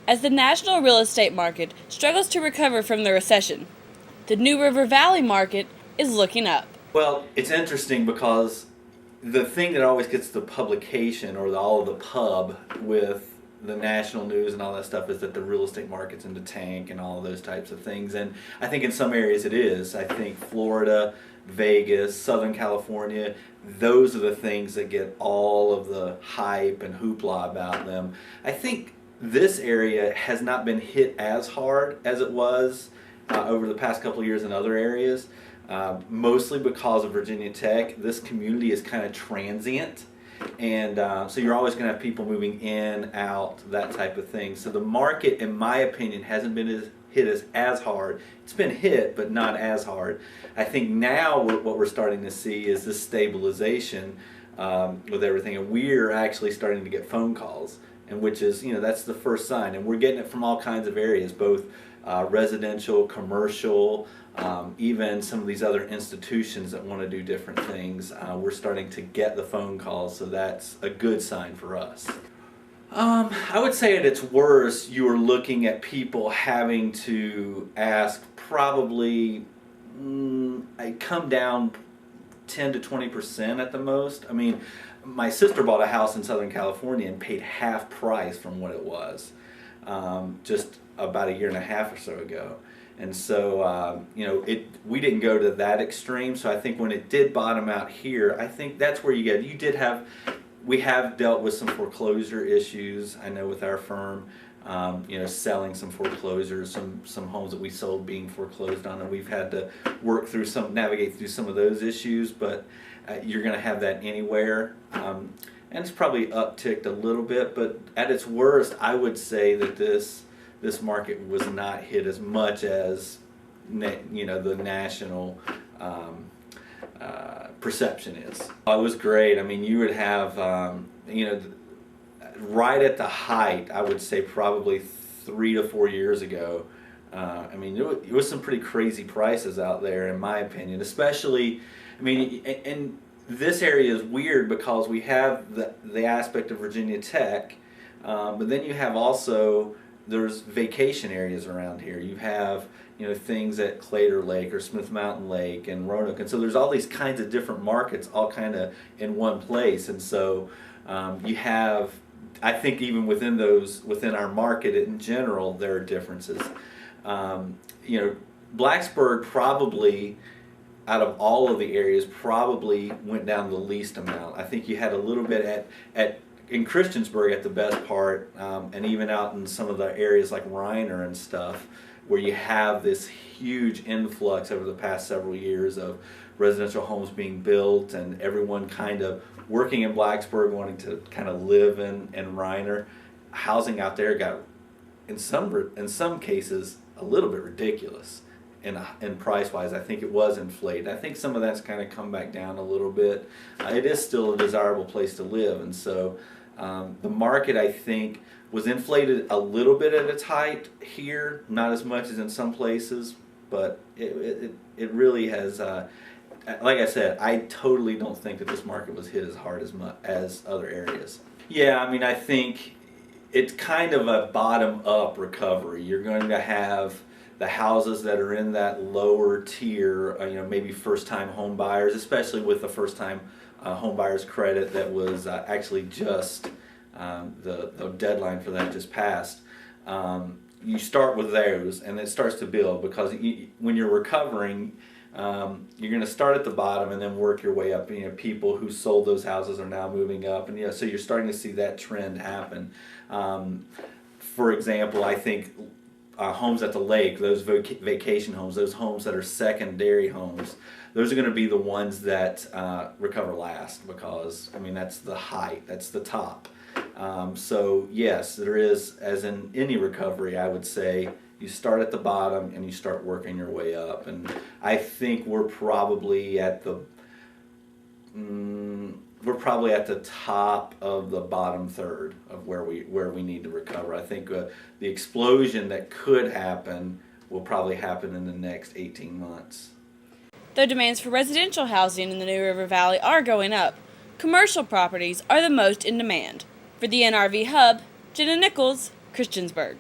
as the national real estate market struggles to recover from the recession. The New River Valley market is looking up. Well, it's interesting because the thing that always gets the publication or all of the pub with the national news and all that stuff is that the real estate market's in the tank and all of those types of things. And I think in some areas it is. I think Florida, Vegas, Southern California, those are the things that get all of the hype and hoopla about them. I think this area has not been hit as hard as it was over the past couple of years in other areas, mostly because of Virginia Tech. This community is kind of transient, and so you're always going to have people moving in, out, that type of thing. So the market, in my opinion, hasn't been hit as hard. It's been hit, but not as hard. I think now what we're starting to see is this stabilization with everything, and we're actually starting to get phone calls, and which is, that's the first sign, and we're getting it from all kinds of areas, both residential, commercial, even some of these other institutions that want to do different things. We're starting to get the phone calls, so that's a good sign for us. I would say at its worst, you are looking at people having to ask probably, I come down 10 to 20% at the most. I mean, my sister bought a house in Southern California and paid half price from what it was just about a year and a half or so ago. And so, we didn't go to that extreme. So I think when it did bottom out here, I think that's where we have dealt with some foreclosure issues. I know with our firm, selling some foreclosures, some homes that we sold being foreclosed on, and we've had to navigate through some of those issues. But you're going to have that anywhere, and it's probably upticked a little bit. But at its worst, I would say that this market was not hit as much as the national perception is. It was great. I mean, you would have right at the height, I would say probably 3 to 4 years ago. It was some pretty crazy prices out there, in my opinion. Especially, and this area is weird because we have the aspect of Virginia Tech, but then you have also, there's vacation areas around here. You have things at Claytor Lake or Smith Mountain Lake and Roanoke, and so there's all these kinds of different markets all kind of in one place. And so you have, I think even within our market in general, there are differences. Blacksburg probably, out of all of the areas, probably went down the least amount. I think you had a little bit in Christiansburg at the best part, and even out in some of the areas like Reiner and stuff, where you have this huge influx over the past several years of residential homes being built and everyone kind of working in Blacksburg wanting to kind of live in Reiner. Housing out there got, in some cases, a little bit ridiculous. And price-wise, I think it was inflated. I think some of that's kind of come back down a little bit. It is still a desirable place to live, and so the market, I think, was inflated a little bit at its height here, not as much as in some places, but it really has. Like I said, I totally don't think that this market was hit as hard as other areas. Yeah, I think it's kind of a bottom-up recovery. You're going to have the houses that are in that lower tier, maybe first-time home buyers, especially with the first-time home buyers credit that was actually just the deadline for that just passed. You start with those, and it starts to build because when you're recovering, you're going to start at the bottom and then work your way up. People who sold those houses are now moving up, and so you're starting to see that trend happen. For example, I think homes at the lake, those vacation homes, those homes that are secondary homes, those are going to be the ones that recover last because, that's the height, that's the top. So yes, there is, as in any recovery, I would say, you start at the bottom and you start working your way up. And I think we're probably at the top of the bottom third of where we need to recover. I think the explosion that could happen will probably happen in the next 18 months. Though demands for residential housing in the New River Valley are going up, commercial properties are the most in demand. For the NRV Hub, Jenna Nichols, Christiansburg.